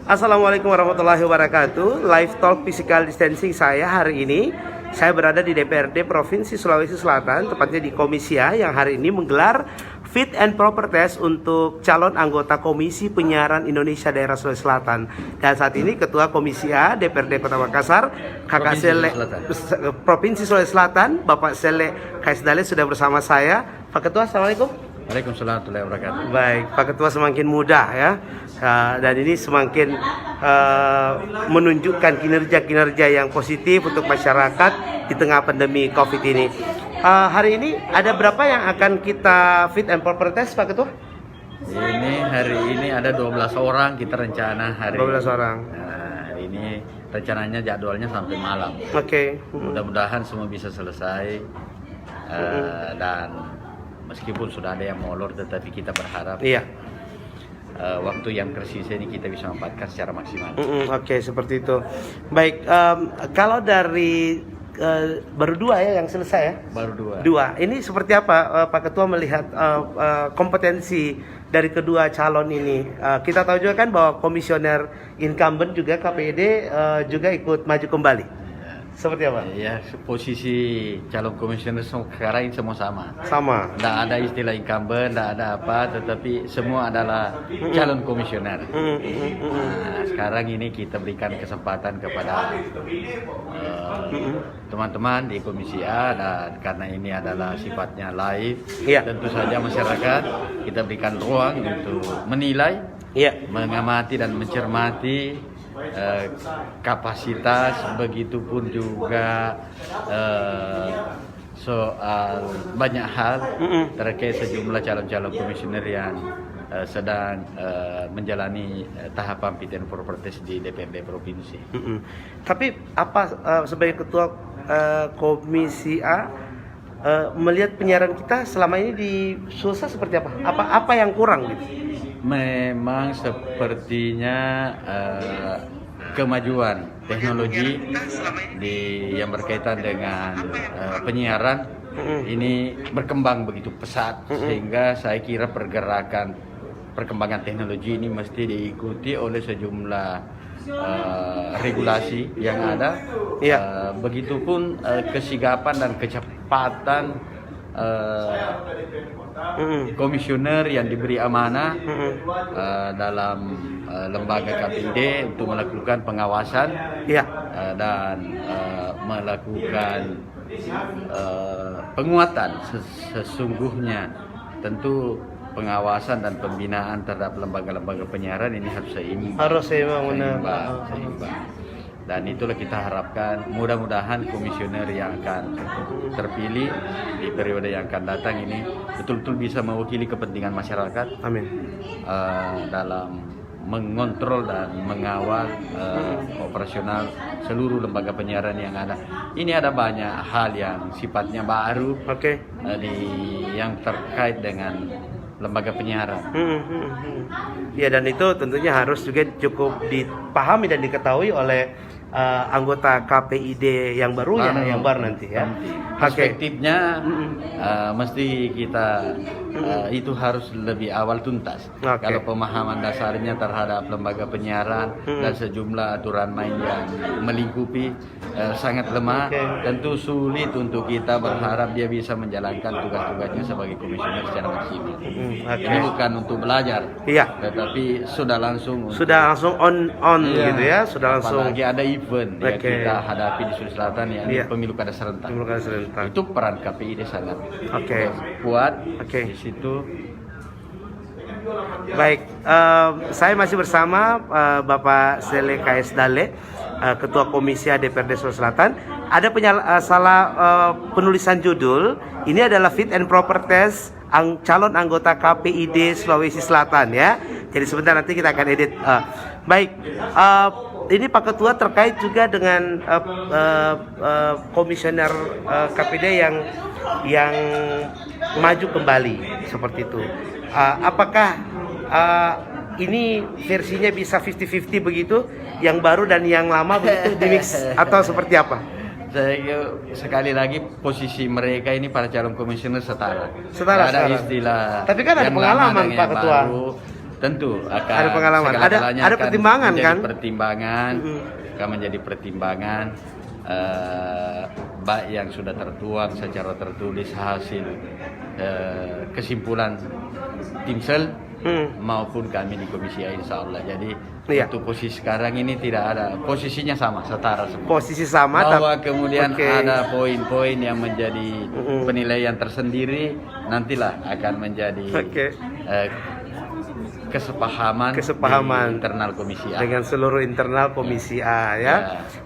Assalamualaikum warahmatullahi wabarakatuh. Live talk physical distancing saya hari ini. Saya berada di DPRD Provinsi Sulawesi Selatan, tepatnya di Komisi A yang hari ini menggelar fit and proper test untuk calon anggota Komisi Penyiaran Indonesia Daerah Sulawesi Selatan. Dan saat ini Ketua Komisi A DPRD Kota Makassar, Kakak Sele Provinsi Sulawesi Selatan, Bapak Sele KS Dale sudah bersama saya. Pak Ketua, Assalamualaikum. Waalaikumsalam warahmatullahi wabarakatuh. Baik, Pak Ketua semakin muda ya, dan ini semakin menunjukkan kinerja-kinerja yang positif untuk masyarakat di tengah pandemi COVID ini. Hari ini ada berapa yang akan kita fit and proper test, Pak Ketua? Hari ini ada 12 orang kita rencana hari 12 orang. Hari ini rencananya jadwalnya sampai malam. Oke. Mudah-mudahan semua bisa selesai dan meskipun sudah ada yang molor, tetapi kita berharap waktu yang tersisa ini kita bisa manfaatkan secara maksimal. Oke, seperti itu. Baik, kalau dari baru 2 ya yang selesai ya? Baru 2. Ini seperti apa Pak Ketua melihat kompetensi dari kedua calon ini? Kita tahu juga kan bahwa komisioner incumbent juga KPID juga ikut maju kembali. Seperti apa? Ya, posisi calon komisioner sekarang ini semua sama. Sama. Tidak ada istilah incumbent, tidak ada apa, tetapi semua adalah calon komisioner. Sekarang ini kita berikan kesempatan kepada teman-teman di Komisi A, dan karena ini adalah sifatnya live, tentu saja masyarakat kita berikan ruang untuk menilai, mengamati dan mencermati kapasitas, begitupun juga soal banyak hal terkait sejumlah calon-calon komisioner yang sedang menjalani tahapan fit and proper test di DPRD provinsi. Tapi apa sebagai ketua Komisi A melihat penyiaran kita selama ini di Sulsel seperti apa? Apa yang kurang gitu? Memang sepertinya kemajuan teknologi yang berkaitan dengan penyiaran ini berkembang begitu pesat, sehingga saya kira perkembangan teknologi ini mesti diikuti oleh sejumlah regulasi yang ada. Begitupun kesigapan dan kecepatan komisioner yang diberi amanah dalam lembaga KPID untuk melakukan pengawasan dan melakukan penguatan. Sesungguhnya tentu pengawasan dan pembinaan terhadap lembaga-lembaga penyiaran ini harus seimbang. Dan itulah kita harapkan, mudah-mudahan komisioner yang akan terpilih di periode yang akan datang ini betul-betul bisa mewakili kepentingan masyarakat. Amin. Dalam mengontrol dan mengawal operasional seluruh lembaga penyiaran yang ada. Ini ada banyak hal yang sifatnya baru yang terkait dengan lembaga penyiaran. Ya, dan itu tentunya harus juga cukup dipahami dan diketahui oleh anggota KPID yang baru yang baru nanti ya. Perspektifnya mesti kita itu harus lebih awal tuntas. Kalau pemahaman dasarnya terhadap lembaga penyiaran dan sejumlah aturan main yang melingkupi sangat lemah, tentu sulit untuk kita berharap dia bisa menjalankan tugas-tugasnya sebagai komisioner secara maksimal. Ini bukan untuk belajar, tetapi sudah langsung on gitu ya, sudah langsung. Apalagi ada event yang kita hadapi di Sulawesi Selatan yang pemilu kada serentak. Itu peran KPID sangat kuat di situ. Baik, saya masih bersama Bapak Sele KS Dale, Ketua Komisi A DPRD Sulawesi Selatan. Ada salah penulisan judul. Ini adalah fit and proper test calon anggota KPID Sulawesi Selatan ya. Jadi sebentar nanti kita akan edit. Ini Pak Ketua terkait juga dengan komisioner KPID yang maju kembali seperti itu. Apakah ini versinya bisa 50-50 begitu, yang baru dan yang lama begitu di mix atau seperti apa? Sekali lagi posisi mereka ini para calon komisioner setara. Ada istilah. Tapi kan ada pengalaman Pak Ketua. tentu akan ada pengalaman, segala-galanya ada akan pertimbangan menjadi kan? Pertimbangan akan menjadi pertimbangan baik yang sudah tertuang secara tertulis hasil kesimpulan timsel maupun kami di komisi A, insya Allah. Jadi untuk posisi sekarang ini tidak ada, posisinya sama, setara semua. Posisi sama, bahwa kemudian ada poin-poin yang menjadi penilaian tersendiri, nantilah akan menjadi kesepahaman di internal komisi A. Dengan seluruh internal komisi A ya.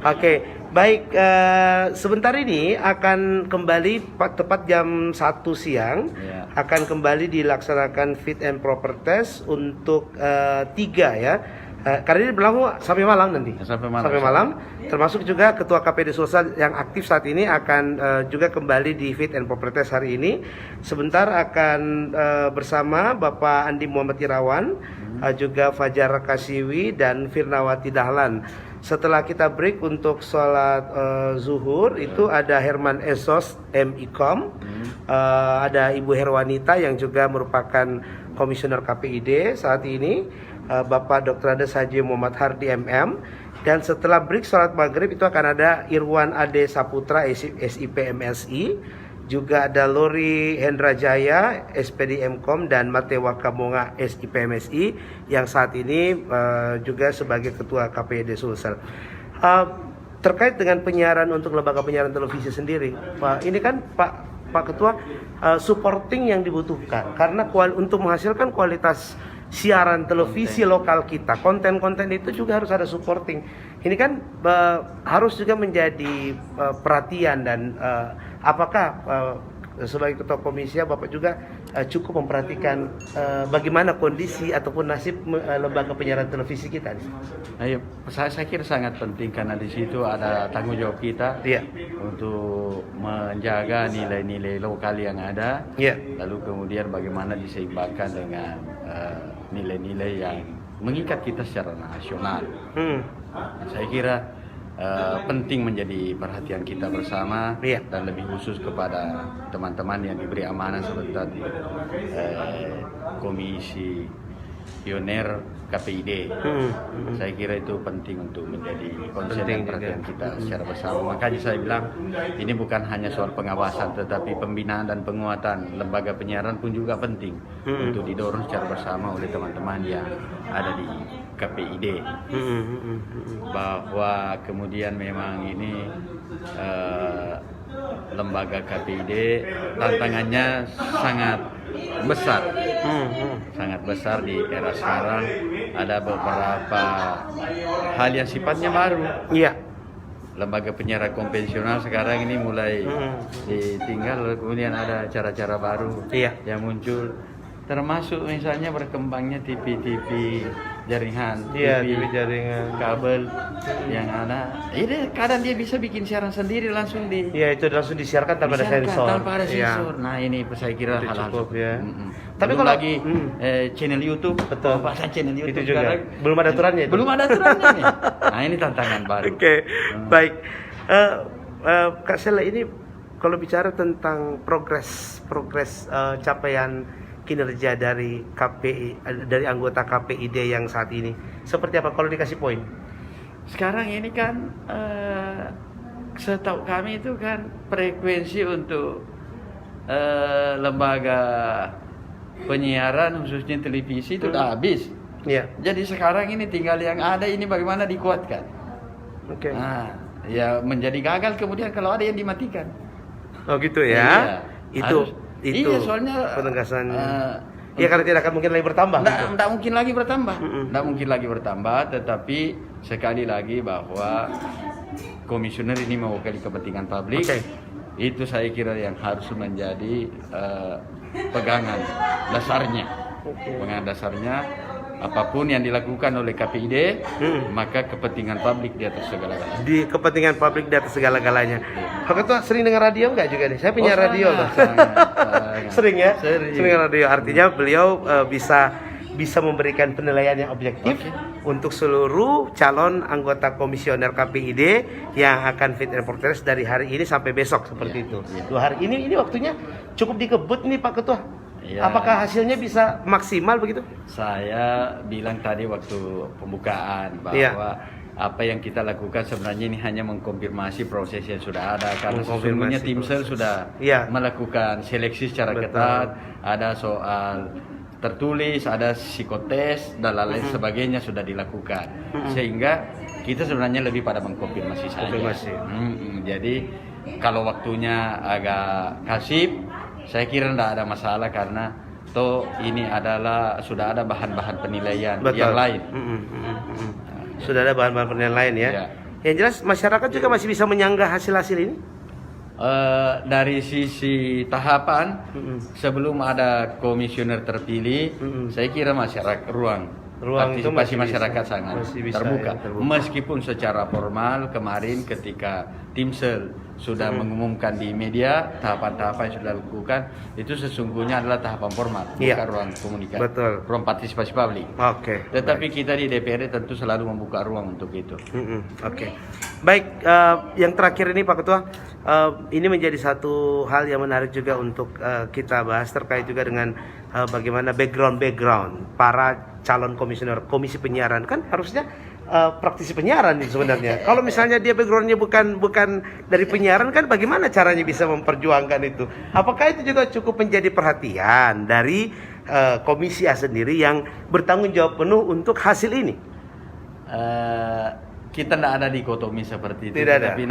Oke, baik, sebentar ini akan kembali tepat jam 1 siang akan kembali dilaksanakan fit and proper test untuk 3 ya. Karena ini berlangsung sampai malam nanti. Sampai malam. Termasuk juga Ketua KPD Sulsel yang aktif saat ini akan juga kembali di fit and proper test hari ini. Sebentar akan bersama Bapak Andi Muhammad Irawan, juga Fajar Kasiwi dan Firnawati Dahlan. Setelah kita break untuk sholat zuhur itu ada Herman Esos MIKOM, ada Ibu Herwanita yang juga merupakan komisioner KPID saat ini, Bapak Dr. Ades Haji Muhammad Hardi MM, dan setelah break sholat maghrib itu akan ada Irwan Ade Saputra SIP MSI, juga ada Lori Hendra Jaya SPD MKOM dan Matewa Kamonga SIP MSI yang saat ini juga sebagai Ketua KPID Sulsel. Terkait dengan penyiaran untuk lembaga penyiaran televisi sendiri, Pak, ini kan Pak Ketua, supporting yang dibutuhkan karena untuk menghasilkan kualitas siaran televisi lokal kita, konten-konten itu juga harus ada supporting. Ini kan harus juga menjadi perhatian dan apakah sebagai ketua komisi Bapak juga cukup memperhatikan bagaimana kondisi ataupun nasib lembaga penyiaran televisi kita? Ayo, saya kira sangat penting karena di situ ada tanggung jawab kita untuk menjaga nilai-nilai lokal yang ada, lalu kemudian bagaimana diseimbangkan dengan nilai-nilai yang mengikat kita secara nasional. Saya kira penting menjadi perhatian kita bersama dan lebih khusus kepada teman-teman yang diberi amanah seperti tadi Komisi Pioner KPID. Saya kira itu penting untuk menjadi konsen dan perhatian kita secara bersama. Makanya saya bilang ini bukan hanya soal pengawasan, tetapi pembinaan dan penguatan lembaga penyiaran pun juga penting untuk didorong secara bersama oleh teman-teman yang ada di KPID. Bahwa kemudian memang ini lembaga KPID tantangannya sangat besar, sangat besar di era sekarang. Ada beberapa hal yang sifatnya baru. Lembaga penyiaran konvensional sekarang ini mulai ditinggal, kemudian ada cara-cara baru yang muncul, termasuk misalnya berkembangnya TV jaringan, TV jaringan kabel yang ada. Ini kadang dia bisa bikin siaran sendiri langsung itu langsung disiarkan tanpa ada sensor. Nah, ini saya kira hal-hal cukup Tapi kalau lagi channel YouTube, channel YouTube itu juga sekarang, belum ada aturannya. Belum ada aturannya nih. Nah, ini tantangan baru. Baik. Kak Sela, ini kalau bicara tentang progres capaian kinerja dari anggota KPID yang saat ini, seperti apa kalau dikasih poin? Sekarang ini kan setahu kami itu kan frekuensi untuk lembaga penyiaran khususnya televisi itu udah habis. Jadi sekarang ini tinggal yang ada ini bagaimana dikuatkan. Nah, ya menjadi gagal kemudian kalau ada yang dimatikan. Oh gitu ya. Itu soalnya penegasannya. Karena tidak akan mungkin lagi bertambah. Tidak mungkin lagi bertambah. Tidak mungkin lagi bertambah. Tetapi sekali lagi bahwa komisioner ini mewakili kepentingan publik. Itu saya kira yang harus menjadi pegangan dasarnya. Pegangan dasarnya. Apapun yang dilakukan oleh KPID, maka kepentingan publik di atas segala-galanya. Kepentingan publik di atas segala-galanya. Pak Ketua sering dengar radio nggak juga nih? Saya punya radio loh. Sering ya? Sering dengar radio. Artinya beliau bisa memberikan penilaian yang objektif untuk seluruh calon anggota komisioner KPID yang akan fit and proper test dari hari ini sampai besok seperti itu. 2 hari ini waktunya cukup dikebut nih Pak Ketua. Ya. Apakah hasilnya bisa maksimal begitu? Saya bilang tadi waktu pembukaan bahwa Iya. apa yang kita lakukan sebenarnya ini hanya mengkonfirmasi proses yang sudah ada, karena Mengkonfirmasi sesungguhnya Timsel proses. sudah Iya. melakukan seleksi secara Betul. ketat, ada soal tertulis, ada psikotes dan lain sebagainya sudah dilakukan, sehingga kita sebenarnya lebih pada mengkonfirmasi saja. Konfirmasi. Jadi kalau waktunya agak kasib, saya kira tidak ada masalah, karena toh ini adalah sudah ada bahan-bahan penilaian yang lain. Sudah ada bahan-bahan penilaian lain ya. Ya. Yang jelas masyarakat juga masih bisa menyanggah hasil-hasil ini. Dari sisi tahapan, sebelum ada komisioner terpilih, saya kira masyarakat ruang Ruang itu partisipasi masih masyarakat bisa. sangat Masih bisa, terbuka. ya, terbuka. Meskipun secara formal kemarin ketika Timsel sudah mengumumkan di media tahapan-tahapan yang sudah dilakukan, itu sesungguhnya adalah tahapan formal, Iya. bukan ruang komunikasi, Betul. ruang partisipasi publik. Oke. Tetapi kita di DPRD tentu selalu membuka ruang untuk itu. Oke. Baik, yang terakhir ini Pak Ketua, ini menjadi satu hal yang menarik juga untuk kita bahas terkait juga dengan bagaimana background para calon komisioner komisi penyiaran. Kan harusnya praktisi penyiaran nih sebenarnya. Kalau misalnya dia backgroundnya bukan dari penyiaran, kan bagaimana caranya bisa memperjuangkan itu? Apakah itu juga cukup menjadi perhatian dari komisi A sendiri yang bertanggung jawab penuh untuk hasil ini? Kita tidak ada dikotomi seperti itu, Tidak ada. tapi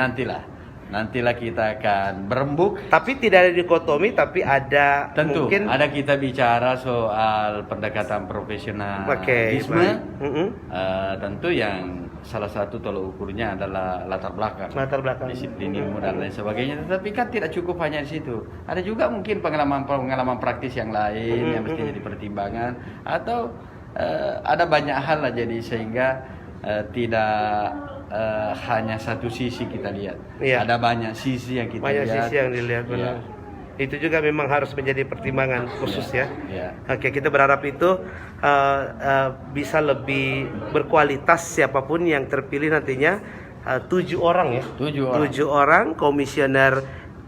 nantilah kita akan berembuk. Tapi tidak ada dikotomi, tapi ada Tentu mungkin ada kita bicara soal pendekatan profesionalisme. Tentu yang salah satu tolak ukurnya adalah latar belakang, disiplin ilmu dan lain sebagainya. Tetapi kan tidak cukup hanya di situ. Ada juga mungkin pengalaman praktis yang lain yang mesti jadi pertimbangan, atau ada banyak hal lah, jadi sehingga tidak hanya satu sisi kita lihat. Iya. Ada banyak sisi yang kita lihat. sisi yang dilihat benar. Itu juga memang harus menjadi pertimbangan khusus ya. Iya. Oke, kita berharap itu bisa lebih berkualitas siapapun yang terpilih nantinya. 7 orang ya. 7 orang komisioner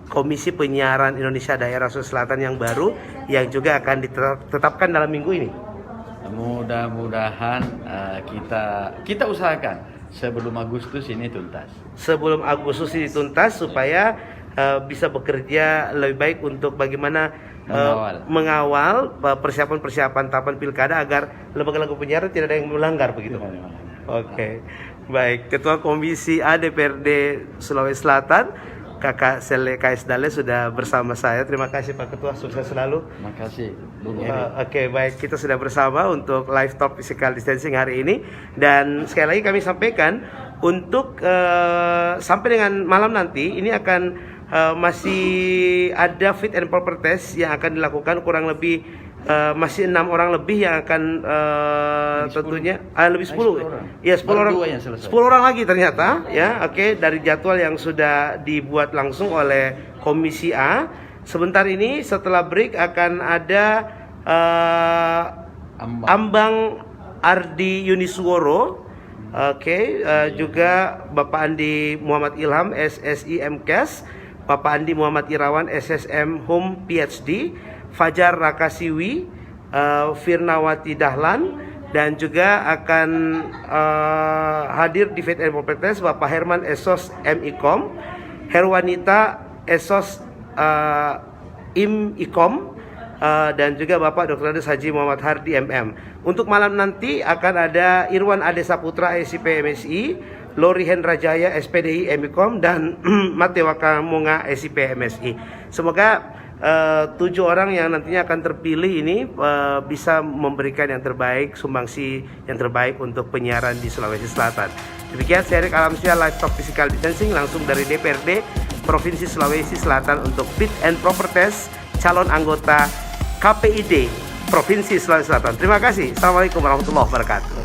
Komisi Penyiaran Indonesia Daerah Sulawesi Selatan yang baru, yang juga akan ditetapkan dalam minggu ini. Mudah-mudahan kita usahakan sebelum Agustus ini tuntas. Sebelum Agustus ini tuntas supaya bisa bekerja lebih baik untuk bagaimana mengawal persiapan tahapan pilkada agar lembaga-lembaga penyiaran tidak ada yang melanggar begitu. Oke. Baik, Ketua Komisi A DPRD Sulawesi Selatan, Kakak Sele KS Dale sudah bersama saya. Terima kasih Pak Ketua, sukses selalu. Terima kasih, Bung Eri. Oke, baik, kita sudah bersama untuk live talk physical distancing hari ini, dan sekali lagi kami sampaikan untuk sampai dengan malam nanti ini akan masih ada fit and proper test yang akan dilakukan, kurang lebih masih 6 orang lebih yang akan tentunya lebih 10 ya 10 orang, 10 orang lagi ternyata ya. Oke, dari jadwal yang sudah dibuat langsung oleh Komisi A. Sebentar ini setelah break akan ada Ambang Ardi Yunisworo, juga Bapak Andi Muhammad Ilham SSI MKes, Bapak Andi Muhammad Irawan SSM Home PhD, Fajar Rakasiwi, Firnawati Dahlan, dan juga akan hadir di Fit and Proper Test Bapak Herman Esos MIkom, Herwanita Esos IMIkom, dan juga Bapak Dr. Andes Haji Muhammad Hardi MM. Untuk malam nanti akan ada Irwan Ade Saputra SIP MSI, Lori Hendrajaya SPDI MIkom, dan Matewaka Munga SIP MSI. Semoga 7 orang yang nantinya akan terpilih ini bisa memberikan yang terbaik, sumbangsi yang terbaik untuk penyiaran di Sulawesi Selatan. Demikian saya Erik Alamsyah, live talk physical distancing langsung dari DPRD Provinsi Sulawesi Selatan untuk fit and proper test calon anggota KPID Provinsi Sulawesi Selatan. Terima kasih. Assalamualaikum warahmatullahi wabarakatuh.